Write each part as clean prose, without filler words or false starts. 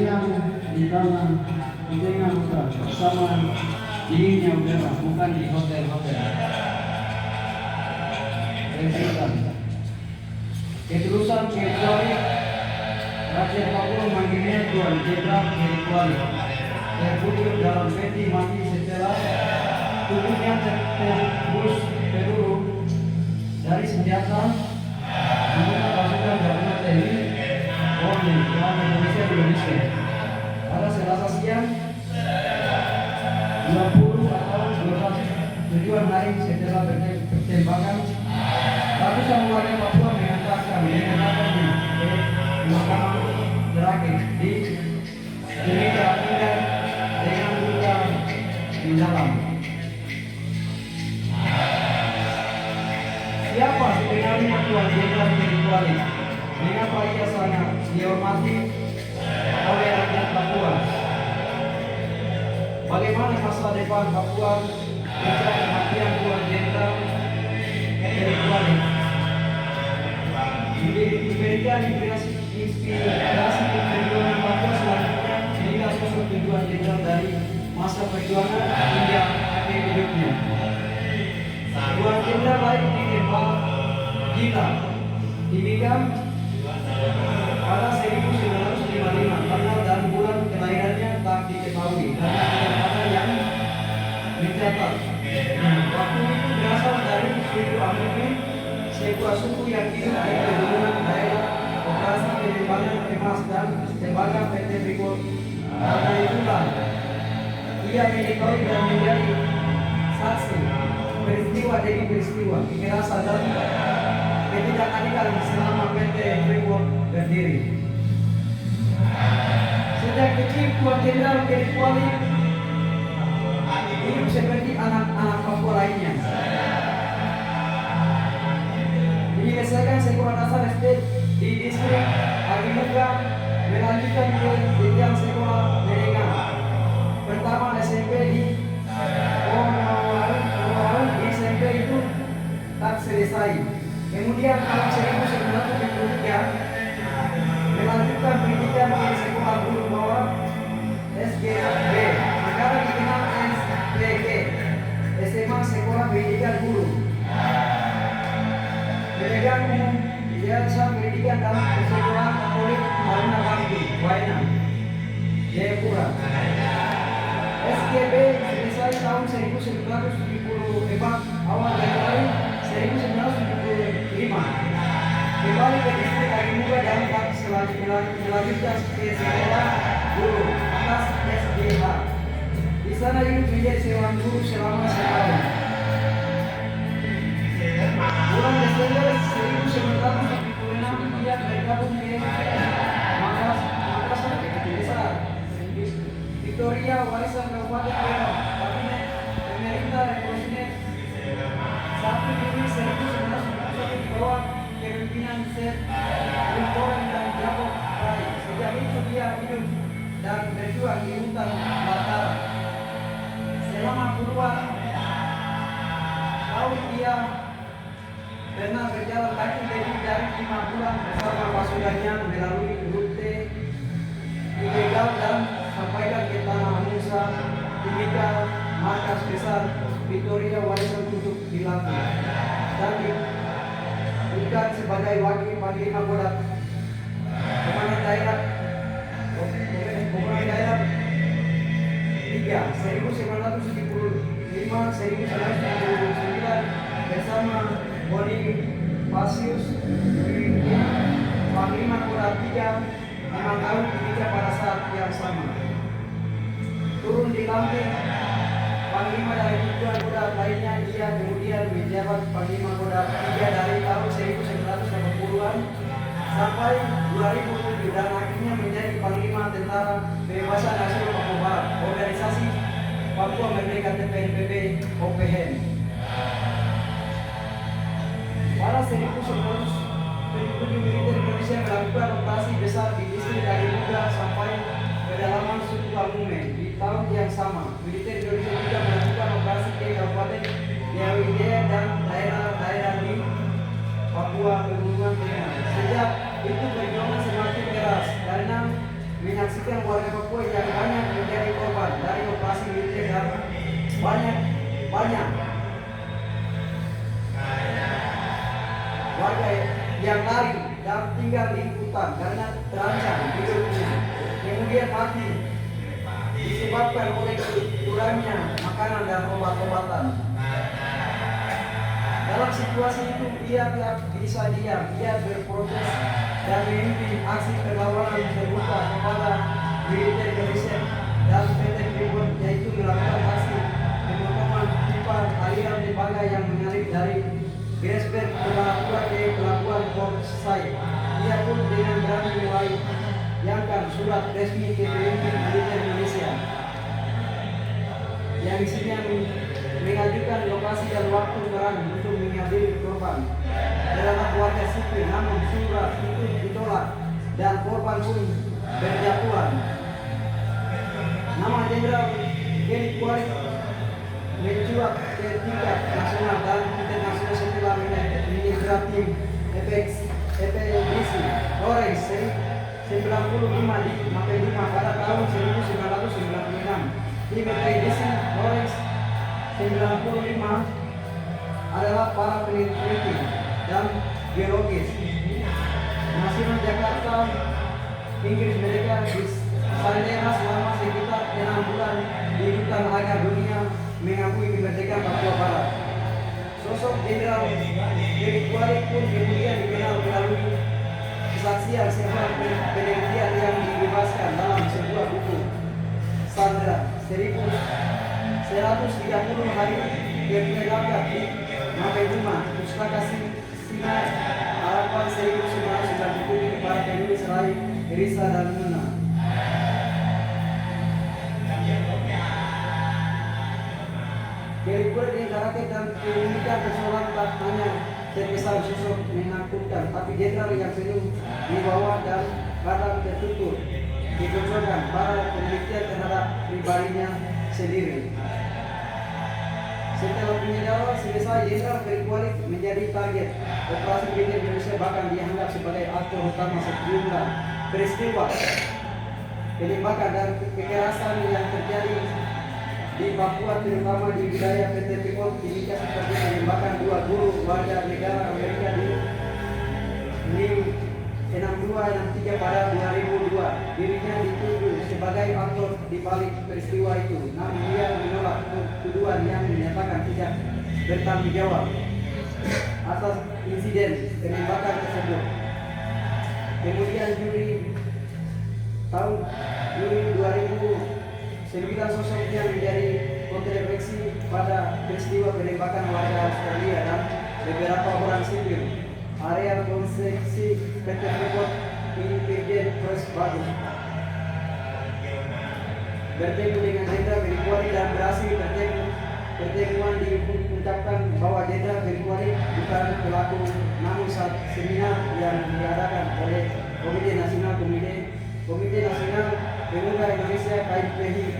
meriang di tangan dengan bersama dinginnya udara, bukan di hotel-hotel. Ketulusan kecuali Raja Papua manggilnya Tuan Jenderal kecuali terbunuh dalam peti mati setelah tubuhnya tertembus peluru dari senjata menggunakan pasukan gabungan TNI Polri dan Indonesia. Pada Selasa siang 20 atau 12 tujuan hari setelah pertembakan, ratusan warga Papua mengatakan di Mahkamah terakhir di Timika Indah dengan luka di dalam. Siapa sebenarnya Tuan Jenderal kecuali? Mengapa ia sangat dihormati oleh rakyat Papua? Bagaimana masa depan Papua sejak kematian Tuan Jenderal kecuali? Diberikan inspirasi perjuangan Papua selanjutnya hingga sosok Tuan Jenderal dari masa perjuangan hingga akhir hidupnya. Tuan Jenderal lahir di Tembak Gila, Timika pada 1955. Tanggal dan bulan kelahirannya tak diketahui karena yang mencatat. Waktu itu berasal dari suku Amumi, sebuah suku yang hidup di pegunungan daerah operasi pengembangan emas dan tembaga PT Freeport. Karena itulah ia mengetahui dan menjadi saksi peristiwa demi peristiwa kekerasan dan ketidakadilan selama PT Freeport berdiri. Sejak kecil Tuan Jenderal kecuali hidup seperti anak-anak Papua lainnya. Menyelesaikan sekolah dasar SD di distrik Agimuka, melanjutkan ke jenjang sekolah menengah. Pertama SMP di Omawaru, di SMP itu tak selesai. Kemudian tahun 1973 melanjutkan pendidikan di sekolah guru bawah SGB, sekarang dikenal SPG, SMA Sekolah Pendidikan Guru. Pendidikan umum Ijazah Pendidikan dalam Persekolah Katolik Taruna Bakti, Waina, Jayapura. SGB selesai tahun 1974, awal Januari 1975. Kembali ke distrik Agimuka dan tak selanjutnya ke sekolah guru atas SGH. Di sana hidup menjadi seorang guru selama setahun. Bulan Desember 1976 ia bergabung ke Makassar Desa Victoria Warisan Kabupaten Riau, Kabinet Pemerintah Revolusioner 1 Juni 1991 di bawah kepemimpinan Sir Limporan dan Jakob Rai. Sejak itu dia hidup dan berjuang di hutan Batara. Selama puluhan tahun dia pernah berjalan kaki lebih dari 5 bulan bersama pasukannya melalui rute ilegal dan sampaikan ke Tanah Musa, Timika, markas besar Victoria Warisan untuk dilatih dan bukan sebagai wakil panglima Kodak Komandan Daerah 3 1975-1979 bersama Bonifasius Panglima Kodak 3 5 tahun Timika pada saat yang sama. Turun di lantai Panglima dari tujuan Kodak lainnya, dia kemudian menjabat Panglima Kodak 3 dari tahun 1980-an sampai 2007 dan akhirnya menjadi Panglima Tentara Pembebasan Nasional Papua Barat, organisasi Papua Merdeka TPNPB OPM. Pada 1977 militer Indonesia melakukan operasi besar di distrik Agimuka sampai kedalaman suku Amume. Di tahun yang sama, militer Indonesia juga melakukan operasi ke Kabupaten Niau India dan daerah-daerah di Papua Pegunungan Tengah. Sejak itu perjuangan semakin keras karena menyaksikan warga warga yang lari dan tinggal di hutan karena terancam hidupnya, kemudian mati disebabkan oleh kurangnya makanan dan obat-obatan. Dalam situasi itu ia tidak bisa diam, ia berprotes dan memimpin aksi perlawanan terbuka kepada militer Indonesia dan PT Freeport, yaitu melakukan aksi pemotongan pipa aliran tembaga yang mengalir dari Grassberg ke Malakura ke pelabuhan Port Said. Ia pun dengan berani melayangkan surat resmi ke pemimpin militer Indonesia yang isinya mengajukan lokasi dan waktu perang untuk menghadiri korban terhadap warga sipil, namun surat itu ditolak dan korban pun berjatuhan. Nama Jenderal Gary Kuarit mencuat ke tingkat nasional dan internasional setelah menyerah tim ekspedisi Lawrence 95 di Mapelima pada tahun 1996. Tim ekspedisi Lawrence 95 adalah para peneliti dan geologis nasional Jakarta, Inggris. Mereka di sana selama sekitar 6 bulan di hutan agar dunia mengakui kemerdekaan Papua Barat. Sosok Jenderal Gary Kuarit pun kemudian dikenal melalui kesaksian serta penelitian yang dibebaskan dalam sebuah buku Sandra 1130 hari berpengalaman di Mapelima, Pustaka Sinar harapan 1997 para penulis Rai, Risa dan Muna. Gary Kuarit yang karakter dan keunikan persoalan tak hanya terkesan sosok menakutkan, tapi jenderal yang penuh wibawa dan kadang tertutup diperjuangkan para penelitian terhadap pribadinya sendiri. Setelah penyadaran selesai, Jenderal Gary Kuarit menjadi target operasi militer Indonesia, bahkan dianggap sebagai aktor utama sejumlah peristiwa penembakan dan kekerasan yang terjadi di Papua, terutama di wilayah PT Freeport Timika, seperti penembakan 2 guru warga negara Amerika di New 6263 pada 2002. Dirinya dituduh sebagai aktor di balik peristiwa itu, namun dia menolak tuduhan yang menyatakan tidak bertanggung jawab atas insiden penembakan tersebut. Kemudian tahun Juli 2009 sosoknya menjadi kontroversi pada peristiwa penembakan warga Australia dan beberapa orang sipil area konstruksi PT Freeport Independent Press Bagus bertemu dengan Jenderal Gary Kuarit dan berhasil pertemuan diungkapkan bahwa Jenderal Gary Kuarit bukan pelaku, namun saat seminar yang diadakan oleh Komite Nasional Pemuda Indonesia KIPI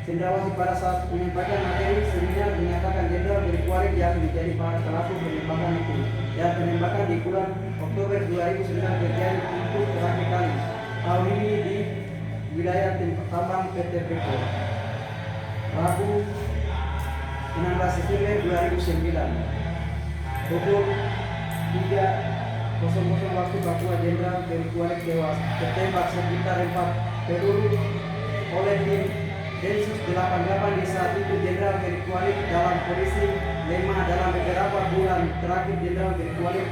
Cendrawasih pada saat menyampaikan materi seminar menyatakan Jenderal Gary Kuarit yang menjadi pelaku penembakan itu, dan penembakan di bulan Oktober 2009 terjadi untuk terakhir kali tahun ini di wilayah tambang PT Freeport. Rabu 16 September 2009 pukul 3.00 waktu Papua, Jenderal Gary Kuarit tewas tertembak sekitar 4 peluru oleh tim Densus 88. Di saat itu Jenderal Gary Kuarit dalam kondisi lemah. Dalam beberapa bulan terakhir Jenderal Gary Kuarit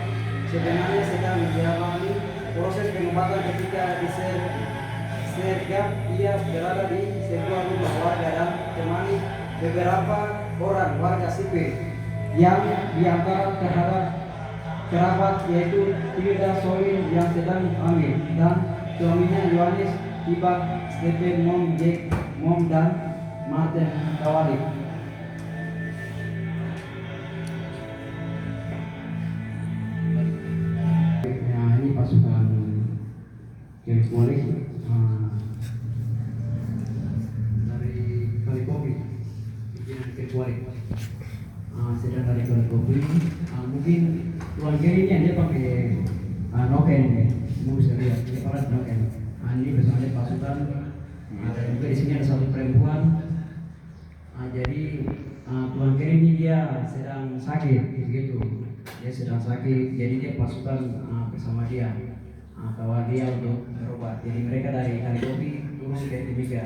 sebenarnya sedang menjalani proses pengobatan. Ketika di Sergap, ia berada di sebuah rumah warga dan temani beberapa orang warga sipil yang diantara terhadap kerabat, yaitu Hilda Soin yang sedang hamil dan suaminya Yohanes Ibak, Stephen Mom, Jack Mom dan Martin Kawalik. Nah, ini pasukan Gary Kuarit dari Kalikopi, pimpinan Gary Kuarit sedang dari Kalikopi. Mungkin Tuan Gary ini dia pakai noken ya, mau bisa lihat ini para noken. Ini bersama pasukan. Dan juga di sini ada satu perempuan. Jadi Tuan Gary ini dia sedang sakit begitu. dia sedang sakit, jadi dia pasukan bersama dia, kawal dia untuk berobat. Jadi mereka dari Kopi turun ke Timika.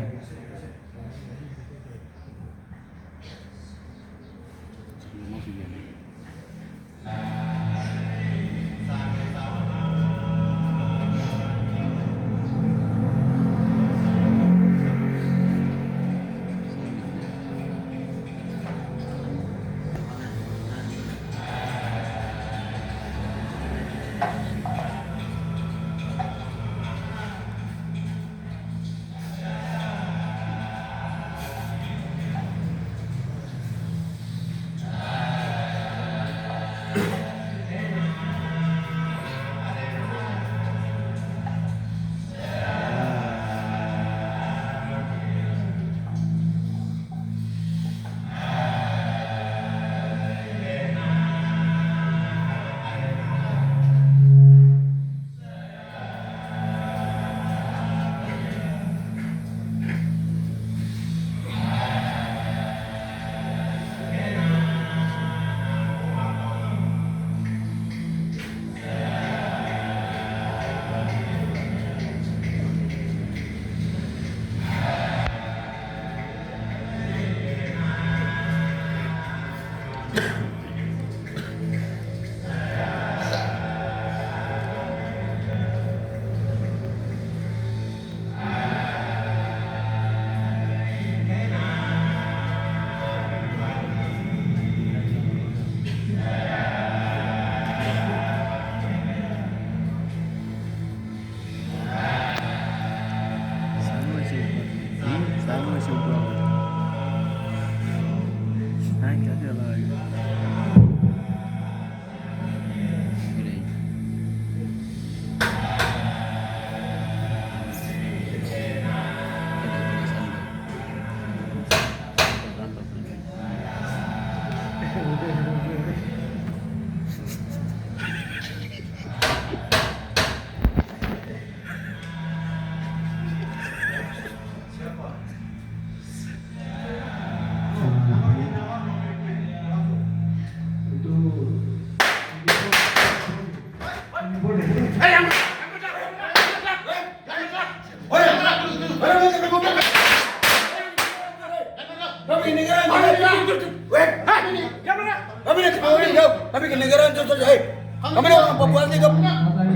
Kami ke negara itu saja. Kami orang Papua ini kamu.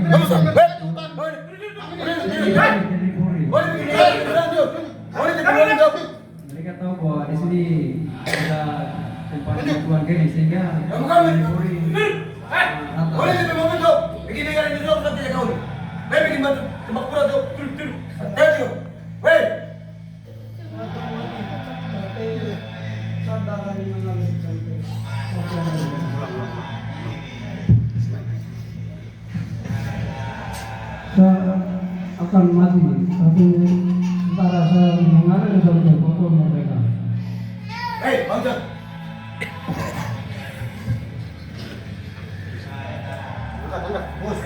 Kamu sampai. Mereka tahu bahwa di sini ada tempat keluarga ini sehingga Boleh kita mau itu. Bikin negara ini dulu nanti kau. Baik bikin batu tembak pura tu. Tadi. Wei. Saya akan mati, tapi antara saya mengalir dan berfoto mereka. Hei, bangsa. Angkat, bos.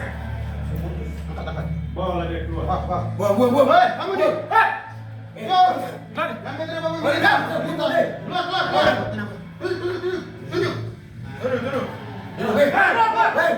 Angkat. Bawa dia keluar. Buang. Hei, kamu di. Hei. Lari. Yang kedua bangun. Keluar. Tunjuk. Duduk. Hei.